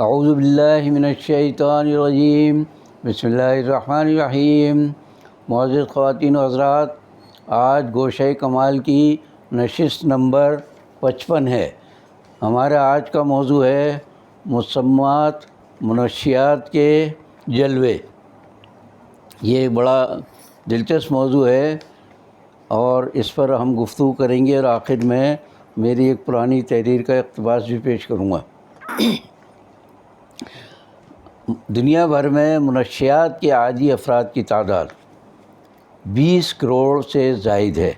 اعوذ باللہ من الشیطان الرجیم، بسم اللہ الرحمن الرحیم۔ معزز خواتین و حضرات، آج گوشہ کمال کی نشست نمبر 55 ہے۔ ہمارا آج کا موضوع ہے مسمات منشیات کے جلوے۔ یہ ایک بڑا دلچسپ موضوع ہے اور اس پر ہم گفتگو کریں گے، اور آخر میں میری ایک پرانی تحریر کا اقتباس بھی پیش کروں گا۔ دنیا بھر میں منشیات کے عادی افراد کی تعداد 20 کروڑ سے زائد ہے،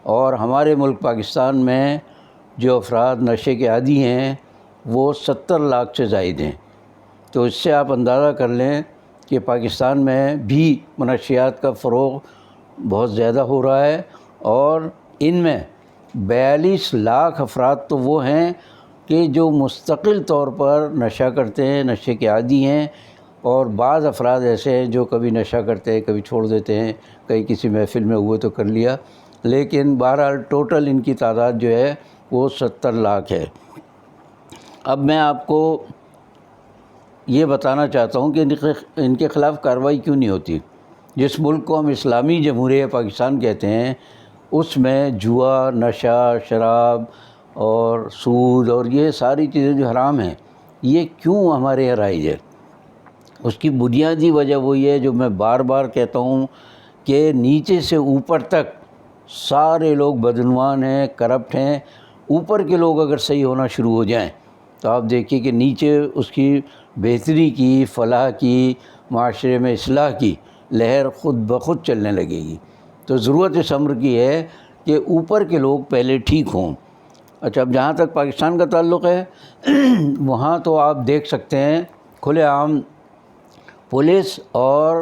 اور ہمارے ملک پاکستان میں جو افراد نشے کے عادی ہیں وہ 70 لاکھ سے زائد ہیں۔ تو اس سے آپ اندازہ کر لیں کہ پاکستان میں بھی منشیات کا فروغ بہت زیادہ ہو رہا ہے، اور ان میں 42 لاکھ افراد تو وہ ہیں کہ جو مستقل طور پر نشہ کرتے ہیں، نشے کے عادی ہیں، اور بعض افراد ایسے ہیں جو کبھی نشہ کرتے ہیں، کبھی چھوڑ دیتے ہیں، کہیں کسی محفل میں ہوئے تو کر لیا، لیکن بہرحال ٹوٹل ان کی تعداد جو ہے وہ 70 لاکھ ہے۔ اب میں آپ کو یہ بتانا چاہتا ہوں کہ ان کے خلاف کارروائی کیوں نہیں ہوتی۔ جس ملک کو ہم اسلامی جمہوریہ پاکستان کہتے ہیں، اس میں جوا، نشہ، شراب اور سود اور یہ ساری چیزیں جو حرام ہیں، یہ کیوں ہمارے یہاں رائج ہے؟ اس کی بنیادی وجہ وہی ہے جو میں بار بار کہتا ہوں کہ نیچے سے اوپر تک سارے لوگ بدعنوان ہیں، کرپٹ ہیں۔ اوپر کے لوگ اگر صحیح ہونا شروع ہو جائیں تو آپ دیکھیے کہ نیچے اس کی بہتری کی، فلاح کی، معاشرے میں اصلاح کی لہر خود بخود چلنے لگے گی۔ تو ضرورت اس امر کی ہے کہ اوپر کے لوگ پہلے ٹھیک ہوں۔ اچھا، اب جہاں تک پاکستان کا تعلق ہے، وہاں تو آپ دیکھ سکتے ہیں کھلے عام پولیس اور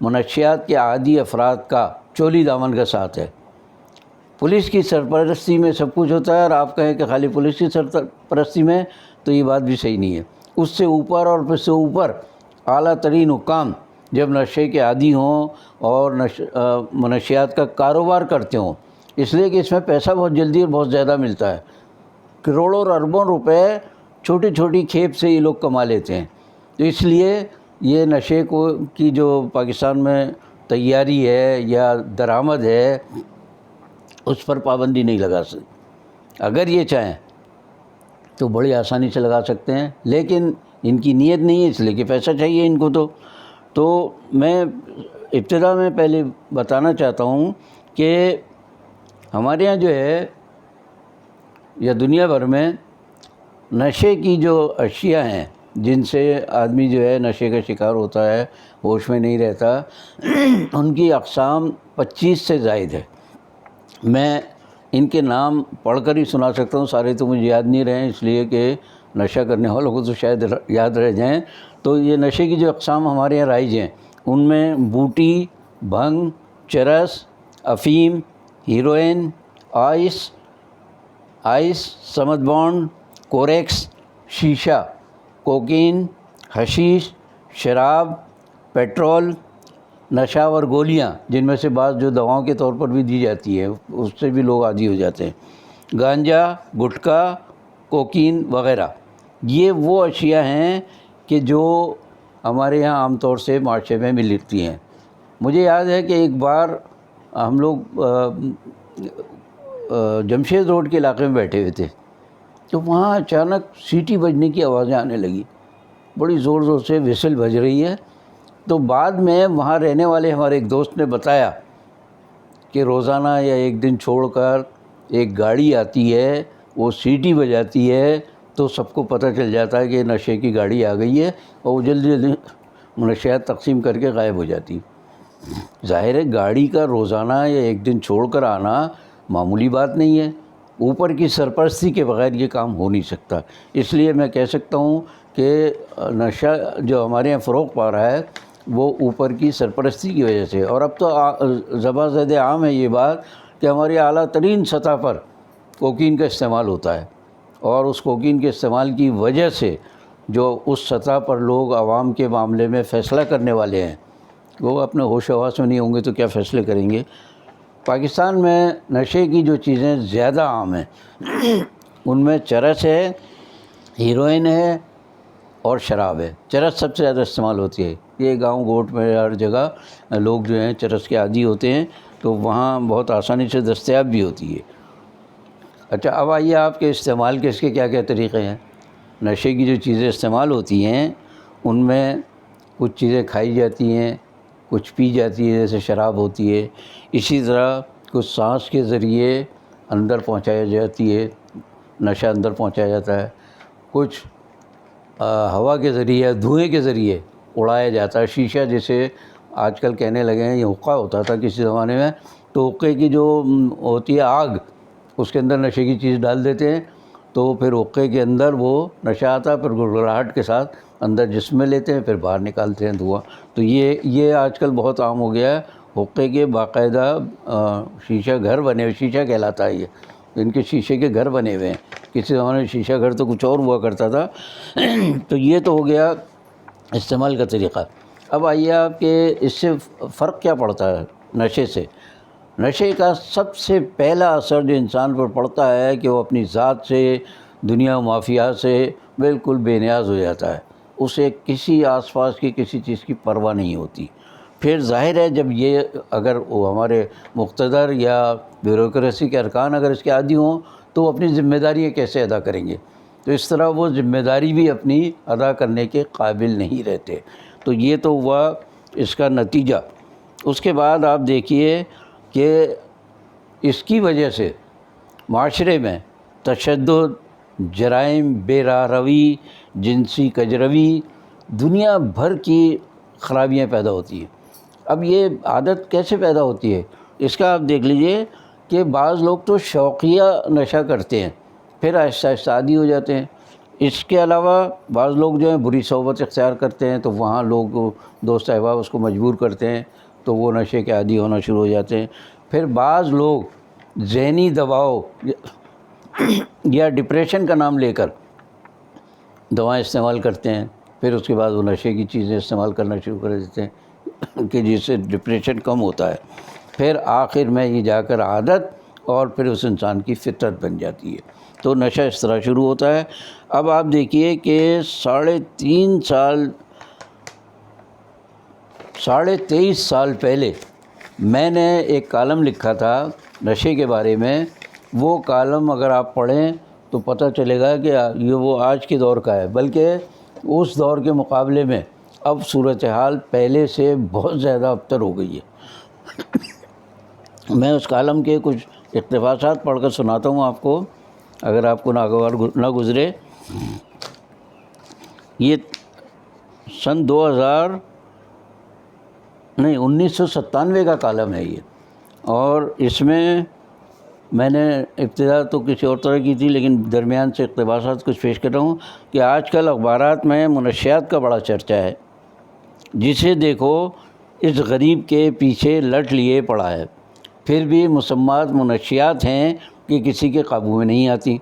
منشیات کے عادی افراد کا چولی دامن کا ساتھ ہے۔ پولیس کی سرپرستی میں سب کچھ ہوتا ہے، اور آپ کہیں کہ خالی پولیس کی سرپرستی میں، تو یہ بات بھی صحیح نہیں ہے۔ اس سے اوپر اور پھر سے اوپر اعلیٰ ترین حکام جب نشے کے عادی ہوں اور منشیات کا کاروبار کرتے ہوں، اس لیے کہ اس میں پیسہ بہت جلدی اور بہت زیادہ ملتا ہے۔ کروڑوں اور اربوں روپے چھوٹی چھوٹی کھیپ سے یہ لوگ کما لیتے ہیں۔ تو اس لیے یہ نشے کی جو پاکستان میں تیاری ہے یا درآمد ہے، اس پر پابندی نہیں لگا سکتے۔ اگر یہ چاہیں تو بڑی آسانی سے لگا سکتے ہیں، لیکن ان کی نیت نہیں ہے، اس لیے کہ پیسہ چاہیے ان کو۔ تو میں ابتدا میں پہلے بتانا چاہتا ہوں کہ ہمارے ہاں جو ہے یا دنیا بھر میں نشے کی جو اشیاء ہیں جن سے آدمی جو ہے نشے کا شکار ہوتا ہے، ہوش میں نہیں رہتا، ان کی اقسام 25 سے زائد ہے۔ میں ان کے نام پڑھ کر ہی سنا سکتا ہوں، سارے تو مجھے یاد نہیں رہے، اس لیے کہ نشہ کرنے والوں کو تو شاید یاد رہ جائیں۔ تو یہ نشے کی جو اقسام ہمارے یہاں رائج ہیں، ان میں بوٹی، بھنگ، چرس، افیم، ہیروئن، آئس، سمد بانڈ، کوریکس، شیشہ، کوکین، حشیش، شراب، پیٹرول، نشاور گولیاں جن میں سے بعض جو دواؤں کے طور پر بھی دی جاتی ہے، اس سے بھی لوگ عادی ہو جاتے ہیں، گانجا، گٹکا، کوکین وغیرہ، یہ وہ اشیاء ہیں کہ جو ہمارے یہاں عام طور سے معاشرے میں ملتی ہیں۔ مجھے یاد ہے کہ ایک بار ہم لوگ جمشید روڈ کے علاقے میں بیٹھے ہوئے تھے، تو وہاں اچانک سیٹی بجنے کی آوازیں آنے لگی، بڑی زور زور سے وhistle بج رہی ہے۔ تو بعد میں وہاں رہنے والے ہمارے ایک دوست نے بتایا کہ روزانہ یا ایک دن چھوڑ کر ایک گاڑی آتی ہے، وہ سیٹی بجاتی ہے، تو سب کو پتہ چل جاتا ہے کہ نشے کی گاڑی آ گئی ہے، اور وہ جلدی جلدی منشیات تقسیم کر کے غائب ہو جاتی۔ ظاہر ہے گاڑی کا روزانہ یا ایک دن چھوڑ کر آنا معمولی بات نہیں ہے، اوپر کی سرپرستی کے بغیر یہ کام ہو نہیں سکتا۔ اس لیے میں کہہ سکتا ہوں کہ نشہ جو ہمارے یہاں فروغ پا رہا ہے وہ اوپر کی سرپرستی کی وجہ سے، اور اب تو زباں زد عام ہے یہ بات کہ ہماری اعلیٰ ترین سطح پر کوکین کا استعمال ہوتا ہے، اور اس کوکین کے استعمال کی وجہ سے جو اس سطح پر لوگ عوام کے معاملے میں فیصلہ کرنے والے ہیں، وہ اپنے ہوش و حواس میں نہیں ہوں گے تو کیا فیصلے کریں گے۔ پاکستان میں نشے کی جو چیزیں زیادہ عام ہیں ان میں چرس ہے، ہیروئن ہے، اور شراب ہے۔ چرس سب سے زیادہ استعمال ہوتی ہے، یہ گاؤں گوٹ میں ہر جگہ لوگ جو ہیں چرس کے عادی ہوتے ہیں، تو وہاں بہت آسانی سے دستیاب بھی ہوتی ہے۔ اچھا، اب آئیے آپ کے استعمال کے اس کے کیا کیا طریقے ہیں۔ نشے کی جو چیزیں استعمال ہوتی ہیں ان میں کچھ چیزیں کھائی جاتی ہیں، کچھ پی جاتی ہے، جیسے شراب ہوتی ہے، اسی طرح کچھ سانس کے ذریعے اندر پہنچائی جاتی ہے، نشہ اندر پہنچایا جاتا ہے، کچھ ہوا کے ذریعے، دھوئیں کے ذریعے اڑایا جاتا ہے۔ شیشہ جیسے آج کل کہنے لگے ہیں، یہ حقہ ہوتا تھا کسی زمانے میں، تو حقے کی جو ہوتی ہے آگ، اس کے اندر نشے کی چیز ڈال دیتے ہیں، تو پھر حقے کے اندر وہ نشہ آتا ہے، پھر گڑگڑاہٹ کے ساتھ اندر جسم میں لیتے ہیں، پھر باہر نکالتے ہیں دھواں۔ تو یہ آج کل بہت عام ہو گیا ہے۔ حقے کے باقاعدہ شیشہ گھر بنے ہوئے، شیشہ کہلاتا ہے یہ، ان کے شیشے کے گھر بنے ہوئے ہیں۔ کسی زمانے میں شیشہ گھر تو کچھ اور ہوا کرتا تھا۔ تو یہ تو ہو گیا استعمال کا طریقہ۔ اب آئیے آپ کہ اس سے فرق کیا پڑتا ہے نشے سے۔ نشے کا سب سے پہلا اثر جو انسان پر پڑتا ہے کہ وہ اپنی ذات سے، دنیا و مافیہ سے بالکل بے نیاز ہو جاتا ہے، اسے کسی آس پاس کی کسی چیز کی پرواہ نہیں ہوتی۔ پھر ظاہر ہے جب یہ اگر وہ ہمارے مقتدر یا بیوروکریسی کے ارکان اگر اس کے عادی ہوں تو وہ اپنی ذمہ داریاں کیسے ادا کریں گے، تو اس طرح وہ ذمہ داری بھی اپنی ادا کرنے کے قابل نہیں رہتے۔ تو یہ تو ہوا اس کا نتیجہ۔ اس کے بعد آپ دیکھیے کہ اس کی وجہ سے معاشرے میں تشدد، جرائم، بے راہ روی، جنسی کجروی، دنیا بھر کی خرابیاں پیدا ہوتی ہیں۔ اب یہ عادت کیسے پیدا ہوتی ہے، اس کا آپ دیکھ لیجئے کہ بعض لوگ تو شوقیہ نشہ کرتے ہیں، پھر آہستہ آہستہ عادی ہو جاتے ہیں۔ اس کے علاوہ بعض لوگ جو ہیں بری صحبت اختیار کرتے ہیں، تو وہاں لوگ دوست احباب اس کو مجبور کرتے ہیں، تو وہ نشے کے عادی ہونا شروع ہو جاتے ہیں۔ پھر بعض لوگ ذہنی دباؤ یا ڈپریشن کا نام لے کر دوائیں استعمال کرتے ہیں، پھر اس کے بعد وہ نشے کی چیزیں استعمال کرنا شروع کر دیتے ہیں کہ جس سے ڈپریشن کم ہوتا ہے۔ پھر آخر میں یہ جا کر عادت اور پھر اس انسان کی فطرت بن جاتی ہے۔ تو نشہ اس طرح شروع ہوتا ہے۔ اب آپ دیکھیے کہ 23.5 سال پہلے میں نے ایک کالم لکھا تھا نشے کے بارے میں۔ وہ کالم اگر آپ پڑھیں تو پتہ چلے گا کہ یہ وہ آج کے دور کا ہے، بلکہ اس دور کے مقابلے میں اب صورتحال پہلے سے بہت زیادہ ابتر ہو گئی ہے۔ میں اس کالم کے کچھ اقتباسات پڑھ کر سناتا ہوں آپ کو، اگر آپ کو ناگوار نہ گزرے۔ یہ سن 1997 کا کالم ہے یہ، اور اس میں نے ابتدا تو کسی اور طرح کی تھی، لیکن درمیان سے اقتباسات کچھ پیش کر رہا ہوں کہ آج کل اخبارات میں منشیات کا بڑا چرچہ ہے، جسے دیکھو اس غریب کے پیچھے لٹ لیے پڑا ہے، پھر بھی مسمات منشیات ہیں کہ کسی کے قابو میں نہیں آتی،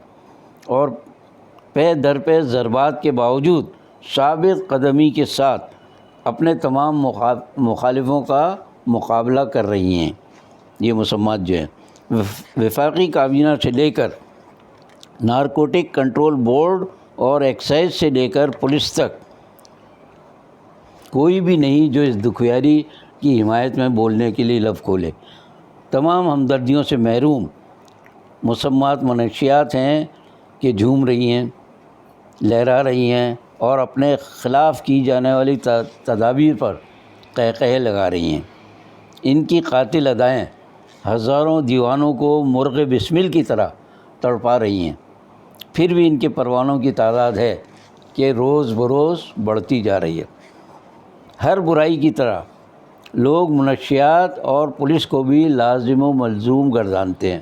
اور پے در پہ ضربات کے باوجود ثابت قدمی کے ساتھ اپنے تمام مخالفوں کا مقابلہ کر رہی ہیں۔ یہ مسمات جو ہیں وفاقی کابینہ سے لے کر نارکوٹک کنٹرول بورڈ اور ایکسائز سے لے کر پولیس تک کوئی بھی نہیں جو اس دکھیاری کی حمایت میں بولنے کے لیے لب کھولے۔ تمام ہمدردیوں سے محروم مسمات منشیات ہیں کہ جھوم رہی ہیں، لہرا رہی ہیں، اور اپنے خلاف کی جانے والی تدابیر پر قہقہے لگا رہی ہیں۔ ان کی قاتل ادائیں ہزاروں دیوانوں کو مرغ بسمل کی طرح تڑپا رہی ہیں، پھر بھی ان کے پروانوں کی تعداد ہے کہ روز بروز بڑھتی جا رہی ہے۔ ہر برائی کی طرح لوگ منشیات اور پولیس کو بھی لازم و ملزوم گردانتے ہیں۔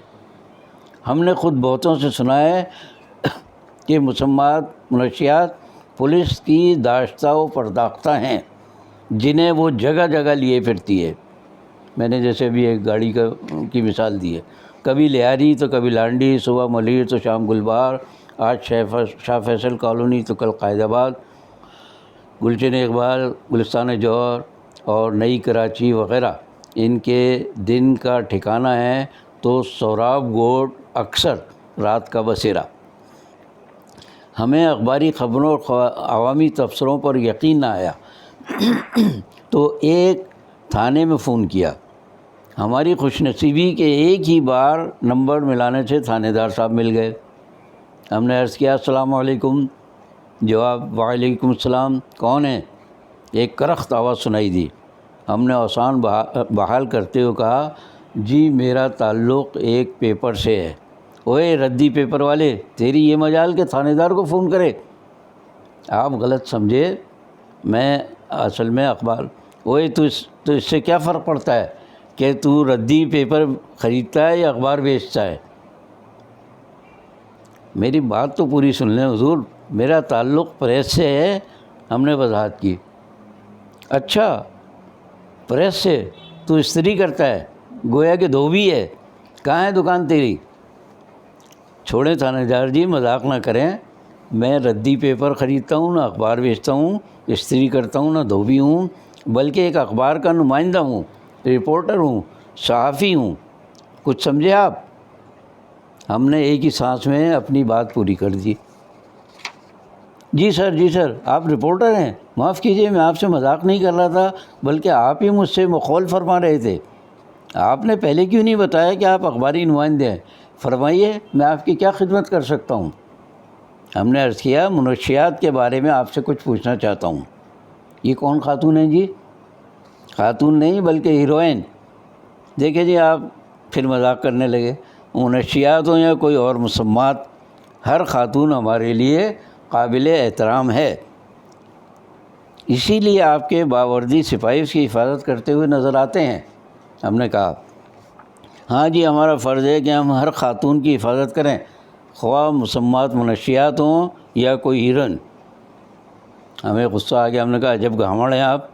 ہم نے خود بہتوں سے سنا ہے کہ مسمات منشیات پولیس کی داشتہ و پرداختہ ہیں، جنہیں وہ جگہ جگہ لیے پھرتی ہے۔ میں نے جیسے ابھی ایک گاڑی کی مثال دی ہے، کبھی لیاری تو کبھی لانڈی، صبح ملیر تو شام گلبہار، آج شاہ فیصل کالونی تو کل قائد آباد، گلشن اقبال، گلستان جوہر اور نئی کراچی وغیرہ ان کے دن کا ٹھکانہ ہے، تو سوراب گوٹ اکثر رات کا بسیرا۔ ہمیں اخباری خبروں اور عوامی تبصروں پر یقین نہ آیا تو ایک تھانے میں فون کیا۔ ہماری خوش نصیبی کہ ایک ہی بار نمبر ملانے سے تھانے دار صاحب مل گئے۔ ہم نے عرض کیا السلام علیکم، جواب وعلیکم السلام، کون ہے؟ ایک کرخت آواز سنائی دی۔ ہم نے آسان بحال کرتے ہوئے کہا جی میرا تعلق ایک پیپر سے ہے۔ اوئے ردی پیپر والے، تیری یہ مجال کہ تھانے دار کو فون کرے؟ آپ غلط سمجھے، میں اصل میں اخبار۔ اوئے تو اس سے کیا فرق پڑتا ہے کہ تو ردی پیپر خریدتا ہے یا اخبار بیچتا ہے؟ میری بات تو پوری سن لیں حضور، میرا تعلق پریس سے ہے، ہم نے وضاحت کی۔ اچھا پریس سے، تو استری کرتا ہے، گویا کہ دھوبی ہے، کہاں ہے دکان تیری؟ چھوڑیں تھانے دار جی، مذاق نہ کریں، میں ردی پیپر خریدتا ہوں، نہ اخبار بیچتا ہوں، استری کرتا ہوں، نہ دھوبی ہوں، بلکہ ایک اخبار کا نمائندہ ہوں، رپورٹر ہوں، صحافی ہوں، کچھ سمجھے آپ؟ ہم نے ایک ہی سانس میں اپنی بات پوری کر دی۔ جی سر، آپ رپورٹر ہیں؟ معاف کیجئے، میں آپ سے مذاق نہیں کر رہا تھا، بلکہ آپ ہی مجھ سے مخول فرما رہے تھے۔ آپ نے پہلے کیوں نہیں بتایا کہ آپ اخباری نمائندے ہیں؟ فرمائیے، میں آپ کی کیا خدمت کر سکتا ہوں؟ ہم نے عرض کیا منشیات کے بارے میں آپ سے کچھ پوچھنا چاہتا ہوں۔ یہ کون خاتون ہیں جی؟ خاتون نہیں بلکہ ہیروئن۔ دیکھیں جی، آپ پھر مذاق کرنے لگے۔ منشیات ہوں یا کوئی اور مسمات، ہر خاتون ہمارے لیے قابل احترام ہے، اسی لیے آپ کے باوردی سپاہی اس کی حفاظت کرتے ہوئے نظر آتے ہیں۔ ہم نے کہا ہاں جی، ہمارا فرض ہے کہ ہم ہر خاتون کی حفاظت کریں، خواہ مسمات منشیات ہوں یا کوئی ہیرن۔ ہمیں غصہ آ گیا، ہم نے کہا عجب گھامڑ ہیں آپ۔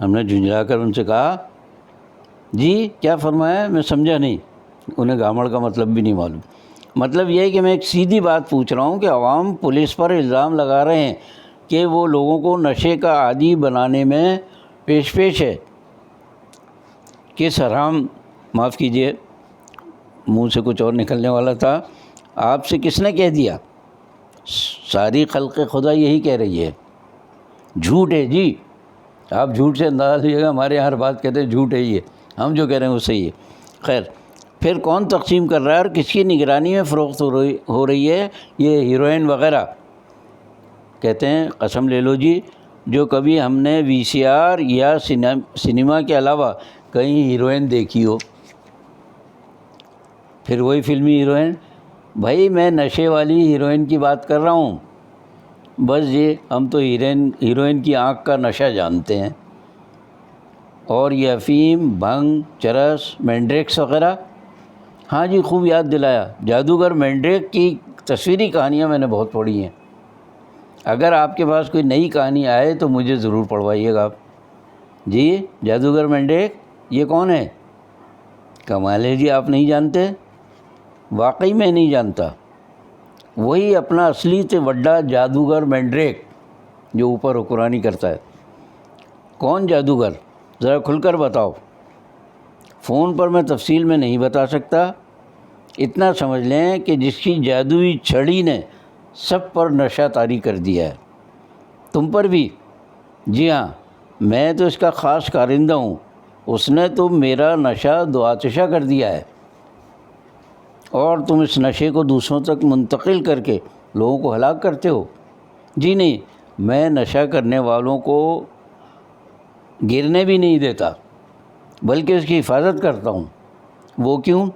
ہم نے جھنجھلا کر ان سے کہا جی کیا فرمایا؟ میں سمجھا نہیں۔ انہیں گھامڑ کا مطلب بھی نہیں معلوم۔ مطلب یہ ہے کہ میں ایک سیدھی بات پوچھ رہا ہوں کہ عوام پولیس پر الزام لگا رہے ہیں کہ وہ لوگوں کو نشے کا عادی بنانے میں پیش ہے۔ کس حرام، معاف کیجئے منہ سے کچھ اور نکلنے والا تھا، آپ سے کس نے کہہ دیا؟ ساری خلق خدا یہی کہہ رہی ہے۔ جھوٹ ہے جی، آپ جھوٹ سے اندازہ لیجیے گا، ہمارے یہاں ہر بات کہتے ہیں جھوٹ ہے، یہ ہم جو کہہ رہے ہیں وہ صحیح ہے۔ خیر، پھر کون تقسیم کر رہا ہے اور کس کی نگرانی میں فروخت ہو رہی ہے یہ ہیروئن وغیرہ؟ کہتے ہیں قسم لے لو جی، جو کبھی ہم نے وی سی آر یا سنیما کے علاوہ کہیں ہیروئن دیکھی ہو۔ پھر وہی فلمی ہیروئن، بھائی میں نشے والی ہیروئن کی بات کر رہا ہوں، بس یہ ہم تو ہیروئن کی آنکھ کا نشہ جانتے ہیں، اور یہ افیم، بھنگ، چرس، مینڈریکس وغیرہ۔ ہاں جی، خوب یاد دلایا، جادوگر مینڈریک کی تصویری کہانیاں میں نے بہت پڑھی ہیں۔ اگر آپ کے پاس کوئی نئی کہانی آئے تو مجھے ضرور پڑھوائیے گا آپ۔ جی جادوگر مینڈریک، یہ کون ہے؟ کمال ہے جی، آپ نہیں جانتے؟ واقعی میں نہیں جانتا۔ وہی اپنا اصلی تے وڈا جادوگر مینڈریک جو اوپر حکمرانی کرتا ہے۔ کون جادوگر؟ ذرا کھل کر بتاؤ۔ فون پر میں تفصیل میں نہیں بتا سکتا، اتنا سمجھ لیں کہ جس کی جادوئی چھڑی نے سب پر نشہ طاری کر دیا ہے، تم پر بھی۔ جی ہاں، میں تو اس کا خاص کارندہ ہوں، اس نے تو میرا نشہ دو آتشہ کر دیا ہے، اور تم اس نشے کو دوسروں تک منتقل کر کے لوگوں کو ہلاک کرتے ہو۔ جی نہیں، میں نشہ کرنے والوں کو گرنے بھی نہیں دیتا، بلکہ اس کی حفاظت کرتا ہوں۔ وہ کیوں؟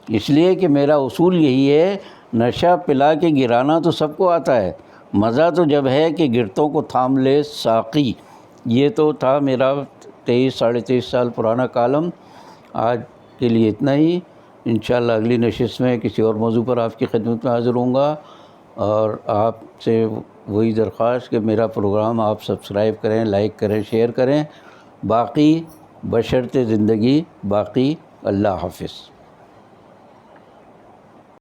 اس لیے کہ میرا اصول یہی ہے، نشہ پلا کے گرانا تو سب کو آتا ہے، مزہ تو جب ہے کہ گرتوں کو تھام لے ساقی۔ یہ تو تھا میرا 23-23.5 سال پرانا کالم۔ آج کے لیے اتنا ہی، انشاءاللہ اگلی نشست میں کسی اور موضوع پر آپ کی خدمت میں حاضر ہوں گا، اور آپ سے وہی درخواست کہ میرا پروگرام آپ سبسکرائب کریں، لائک کریں، شیئر کریں۔ باقی بشرط زندگی باقی۔ اللہ حافظ۔